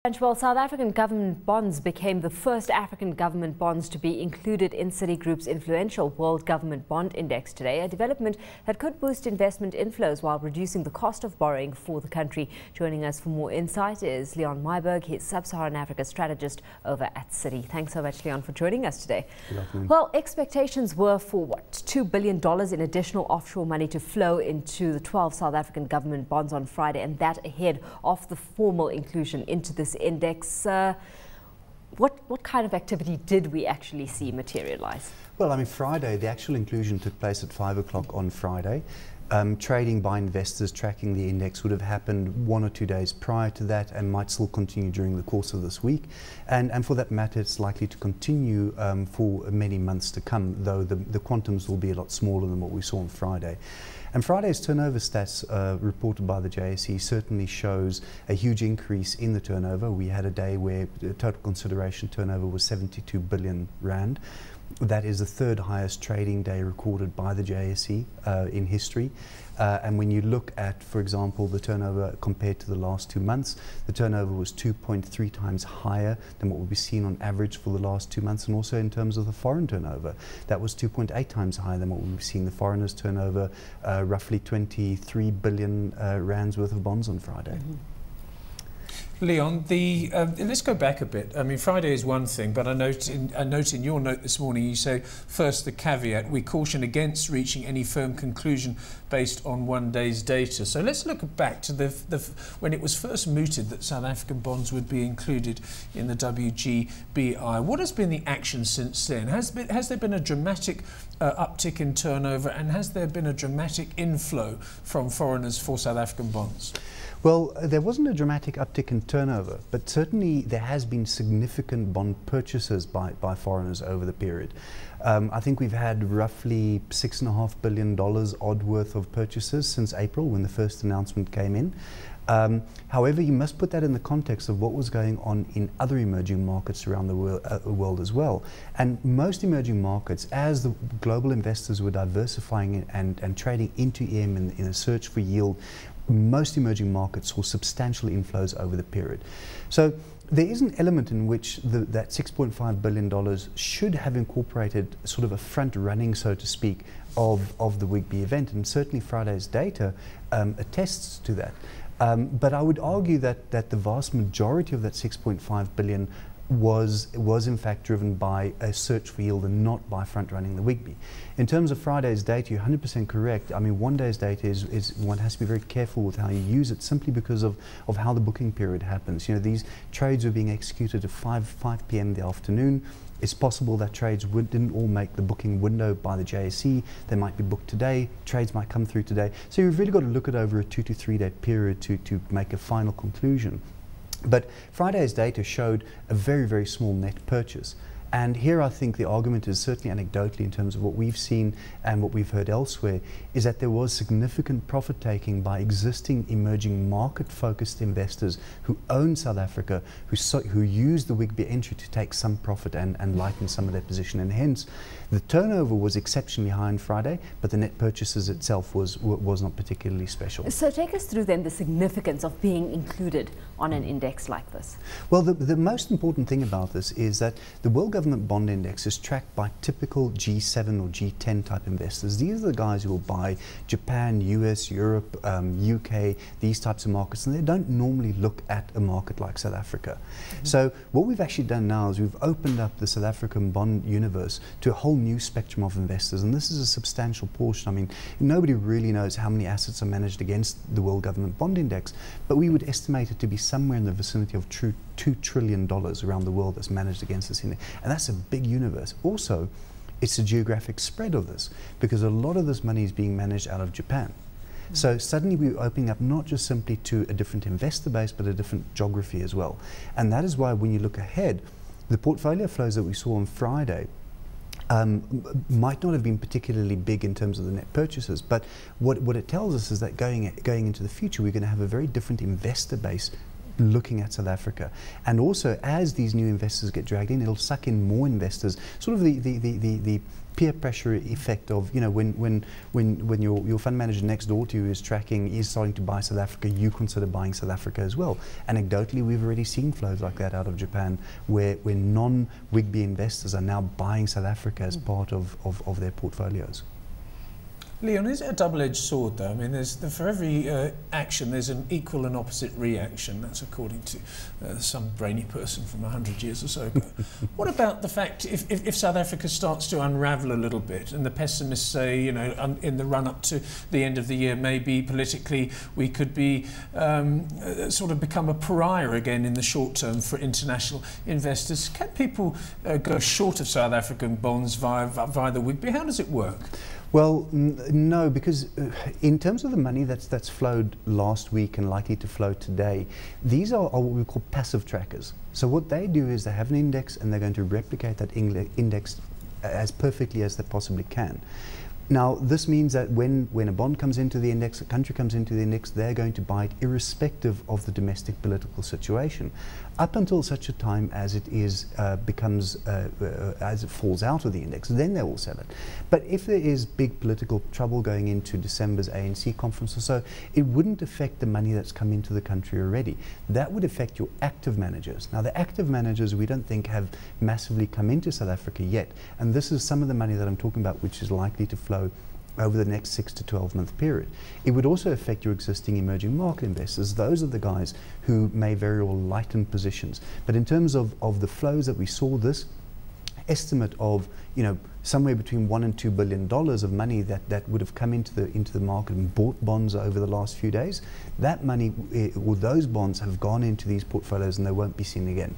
Well, South African government bonds became the first African government bonds to be included in Citigroup's influential World Government Bond Index today, a development that could boost investment inflows while reducing the cost of borrowing for the country. Joining us for more insight is Myburgh. He's Sub-Saharan Africa Strategist over at Citi. Thanks so much, Leon, for joining us today. Well, expectations were for $2 billion in additional offshore money to flow into the 12 South African government bonds on Friday, and that ahead of the formal inclusion into this index. What kind of activity did we actually see materialize? Well, I mean, Friday, the actual inclusion took place at 5 o'clock on Friday. Trading by investors tracking the index would have happened 1 or 2 days prior to that and might still continue during the course of this week. And for that matter, it's likely to continue for many months to come, though the quantums will be a lot smaller than what we saw on Friday. And Friday's turnover stats reported by the JSE certainly shows a huge increase in the turnover. We had a day where the total consideration turnover was 72 billion rand. That is the third highest trading day recorded by the JSE in history. And when you look at, for example, the turnover compared to the last 2 months, the turnover was 2.3 times higher than what we've seen on average for the last 2 months. And also in terms of the foreign turnover, that was 2.8 times higher than what we've seen. The foreigners turnover roughly 23 billion rands worth of bonds on Friday. Mm-hmm. Leon, let's go back a bit. I mean, Friday is one thing, but I note in your note this morning you say, first the caveat, we caution against reaching any firm conclusion based on 1 day's data. So let's look back to when it was first mooted that South African bonds would be included in the WGBI. What has been the action since then? Has there been a dramatic uptick in turnover, and has there been a dramatic inflow from foreigners for South African bonds? Well, there wasn't a dramatic uptick in turnover, but certainly there has been significant bond purchases by foreigners over the period. I think we've had roughly $6.5 billion odd worth of purchases since April when the first announcement came in. However, you must put that in the context of what was going on in other emerging markets around the world as well. And most emerging markets, as the global investors were diversifying and trading into EM in a search for yield, most emerging markets saw substantial inflows over the period. So there is an element in which that $6.5 billion should have incorporated sort of a front running, so to speak, of the WGBI event, and certainly Friday's data attests to that. But I would argue that the vast majority of that $6.5 billion was in fact driven by a search for yield and not by front running the WGBI. In terms of Friday's data, you're 100% correct. I mean, 1 day's data is one has to be very careful with how you use it, simply because of how the booking period happens. You know, these trades were being executed at 5 p.m. in the afternoon. It's possible that trades didn't all make the booking window by the JSE. They might be booked today. Trades might come through today. So you've really got to look at over a 2 to 3 day period to make a final conclusion. But Friday's data showed a very, very small net purchase. And here I think the argument is certainly anecdotally in terms of what we've seen and what we've heard elsewhere, is that there was significant profit taking by existing emerging market focused investors who own South Africa, who use the WGBI entry to take some profit and lighten some of their position. And hence the turnover was exceptionally high on Friday, but the net purchases itself was not particularly special. So take us through then the significance of being included on an index like this. Well, the most important thing about this is that the World Government Bond Index is tracked by typical G7 or G10 type investors. These are the guys who will buy Japan, US, Europe, UK, these types of markets, and they don't normally look at a market like South Africa. Mm-hmm. So what we've actually done now is we've opened up the South African bond universe to a whole new spectrum of investors, and this is a substantial portion. I mean, nobody really knows how many assets are managed against the World Government Bond Index, but we would estimate it to be somewhere in the vicinity of $2 trillion around the world that's managed against this index. And that's a big universe. Also, it's a geographic spread of this, because a lot of this money is being managed out of Japan. Mm-hmm. So suddenly we're opening up not just simply to a different investor base, but a different geography as well. And that is why when you look ahead, the portfolio flows that we saw on Friday might not have been particularly big in terms of the net purchases, but what it tells us is that going into the future, we're going to have a very different investor base looking at South Africa. And also, as these new investors get dragged in, it'll suck in more investors, sort of the peer pressure effect of, you know, when your fund manager next door to you is starting to buy South Africa, you consider buying South Africa as well. Anecdotally, we've already seen flows like that out of Japan, where non-WGBI investors are now buying South Africa as part of their portfolios. Leon, is it a double-edged sword, though? I mean, for every action, there's an equal and opposite reaction. That's according to some brainy person from 100 years or so ago. What about the fact if South Africa starts to unravel a little bit, and the pessimists say, you know, in the run-up to the end of the year, maybe politically we could be sort of become a pariah again in the short term for international investors? Can people go short of South African bonds via the WGBI? How does it work? Well, no, because in terms of the money that's flowed last week and likely to flow today, these are what we call passive trackers. So what they do is they have an index and they're going to replicate that index as perfectly as they possibly can. Now, this means that when a bond comes into the index, a country comes into the index, they're going to buy it irrespective of the domestic political situation, up until such a time as it is as it falls out of the index. Then they will sell it. But if there is big political trouble going into December's ANC conference or so, it wouldn't affect the money that's come into the country already. That would affect your active managers. Now, the active managers we don't think have massively come into South Africa yet, and this is some of the money that I'm talking about, which is likely to flow over the next 6 to 12 month period. It would also affect your existing emerging market investors. Those are the guys who may very well lighten positions. But in terms of the flows that we saw, this estimate of, you know, somewhere between $1 and $2 billion of money that would have come into the market and bought bonds over the last few days, that money or those bonds have gone into these portfolios and they won't be seen again.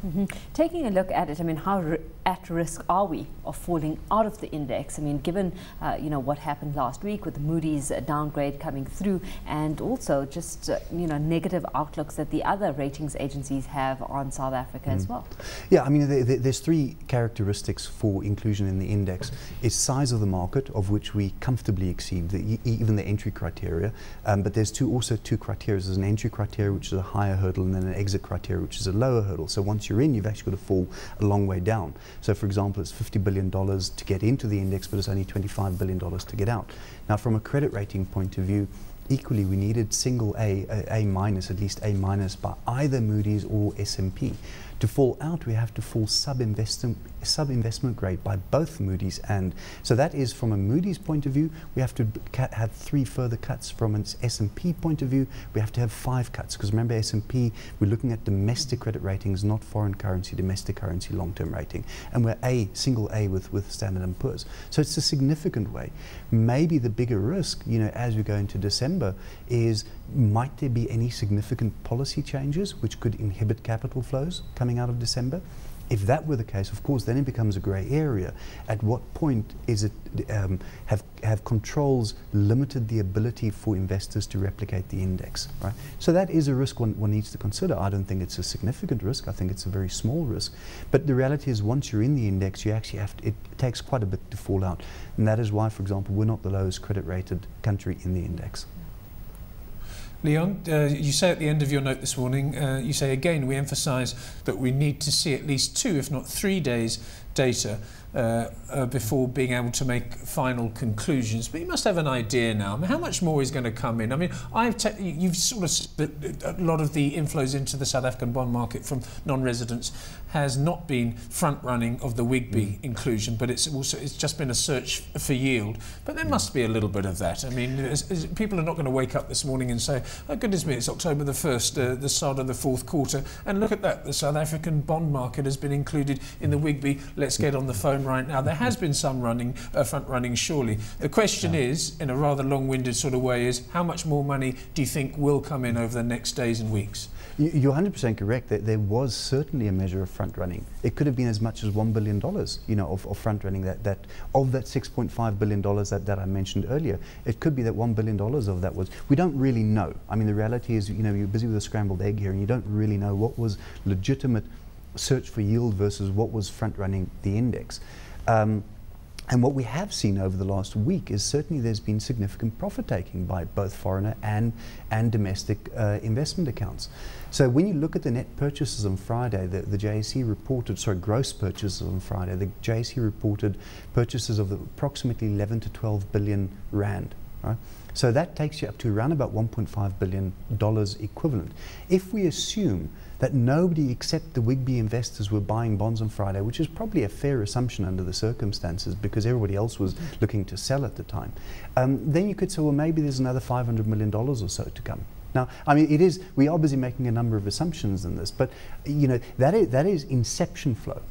Mm-hmm. Taking a look at it, I mean, how at risk are we of falling out of the index? I mean, given you know, what happened last week with the Moody's downgrade coming through, and also just you know, negative outlooks that the other ratings agencies have on South Africa as well. Yeah, I mean, there's three characteristics for inclusion in the index. It's size of the market, of which we comfortably exceed even the entry criteria. But there's also two criteria. There's an entry criteria, which is a higher hurdle, and then an exit criteria, which is a lower hurdle. So once you're in, you've actually got to fall a long way down. So for example, it's $50 billion to get into the index, but it's only $25 billion to get out. Now, from a credit rating point of view, equally we needed single A minus, at least A minus by either Moody's or S&P. To fall out, we have to fall sub-investment grade by both Moody's, and so that is, from a Moody's point of view, we have to have 3 further cuts. From an S&P point of view, we have to have 5 cuts, because remember, S&P, we're looking at domestic credit ratings, not foreign currency, domestic currency long-term rating, and we're single A with Standard & Poor's. So it's a significant way. Maybe the bigger risk, you know, as we go into December, is might there be any significant policy changes which could inhibit capital flows coming out of December? If that were the case, of course, then it becomes a grey area. At what point is it have controls limited the ability for investors to replicate the index, right? So that is a risk one needs to consider. I don't think it's a significant risk. I think it's a very small risk. But the reality is, once you're in the index, you actually have to, it takes quite a bit to fall out. And that is why, for example, we're not the lowest credit rated country in the index. Leon, you say at the end of your note this morning, you say again, we emphasise that we need to see at least 2, if not 3 days data before being able to make final conclusions. But you must have an idea now. I mean, how much more is going to come in? I mean, you've sort of said that a lot of the inflows into the South African bond market from non-residents has not been front-running of the WGBI inclusion, but it's just been a search for yield. But there must be a little bit of that. I mean, people are not going to wake up this morning and say, oh goodness me, it's October the 1st, the start of the 4th quarter, and look at that, the South African bond market has been included in the WGBI. Let's get on the phone right now. There has been some front-running, surely. The question is, in a rather long-winded sort of way, is how much more money do you think will come in over the next days and weeks? You're 100% correct. There was certainly a measure of front-running. It could have been as much as $1 billion, you know, of front-running. Of that $6.5 billion that I mentioned earlier, it could be that $1 billion of that was. We don't really know. I mean, the reality is, you know, you're busy with a scrambled egg here, and you don't really know what was legitimate search for yield versus what was front-running the index. And what we have seen over the last week is certainly there's been significant profit taking by both foreigner and domestic investment accounts. So when you look at the net purchases on Friday, the JSE reported, gross purchases on Friday, the JSE reported purchases of approximately 11 to 12 billion rand. Right? So that takes you up to around about $1.5 billion equivalent. If we assume that nobody except the WGBI investors were buying bonds on Friday, which is probably a fair assumption under the circumstances because everybody else was looking to sell at the time, then you could say, well, maybe there's another $500 million or so to come. Now, I mean, we are busy making a number of assumptions in this, but you know, that is inception flow.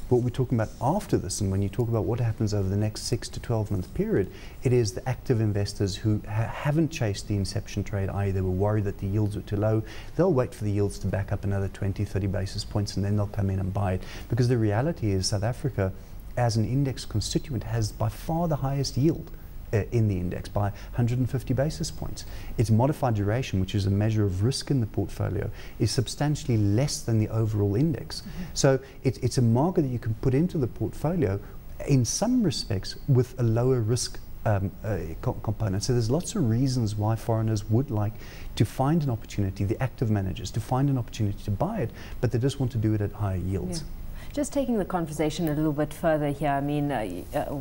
What we're talking about after this, and when you talk about what happens over the next 6 to 12 month period, it is the active investors who haven't chased the inception trade, i.e. they were worried that the yields were too low. They'll wait for the yields to back up another 20, 30 basis points and then they'll come in and buy it. Because the reality is South Africa, as an index constituent, has by far the highest yield in the index by 150 basis points. Its modified duration, which is a measure of risk in the portfolio, is substantially less than the overall index. So it's a market that you can put into the portfolio in some respects with a lower risk component. So there's lots of reasons why foreigners would like to find an opportunity, the active managers, to find an opportunity to buy it, but they just want to do it at higher yields. Yeah. Just taking the conversation a little bit further here, I mean,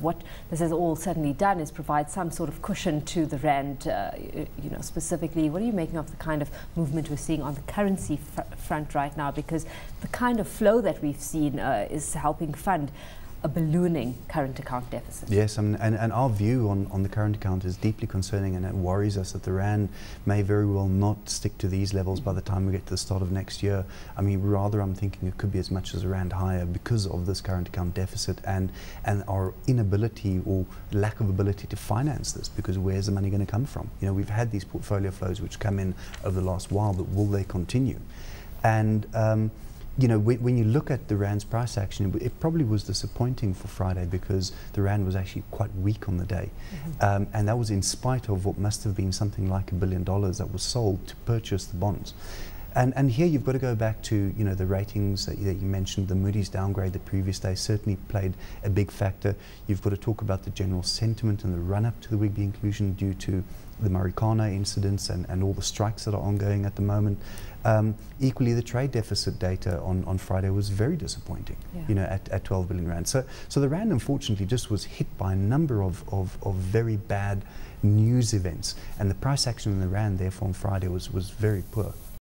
what this has all certainly done is provide some sort of cushion to the rand. You know, specifically, what are you making of the kind of movement we're seeing on the currency front right now? Because the kind of flow that we've seen is helping fund a ballooning current account deficit. Yes, and our view on the current account is deeply concerning, and it worries us that the rand may very well not stick to these levels by the time we get to the start of next year. I mean, rather I'm thinking it could be as much as a rand higher because of this current account deficit and our inability or lack of ability to finance this, because where's the money going to come from? You know, we've had these portfolio flows which come in over the last while, but will they continue? And you know, when you look at the rand's price action, it probably was disappointing for Friday because the rand was actually quite weak on the day. And that was in spite of what must have been something like $1 billion that was sold to purchase the bonds. And here you've got to go back to, you know, the ratings that you mentioned. The Moody's downgrade the previous day certainly played a big factor. You've got to talk about the general sentiment and the run-up to the WGBI inclusion due to the Marikana incidents and all the strikes that are ongoing at the moment. Equally, the trade deficit data on Friday was very disappointing, you know, at 12 billion rand. So the rand, unfortunately, just was hit by a number of very bad news events, and the price action in the rand, therefore, on Friday was very poor.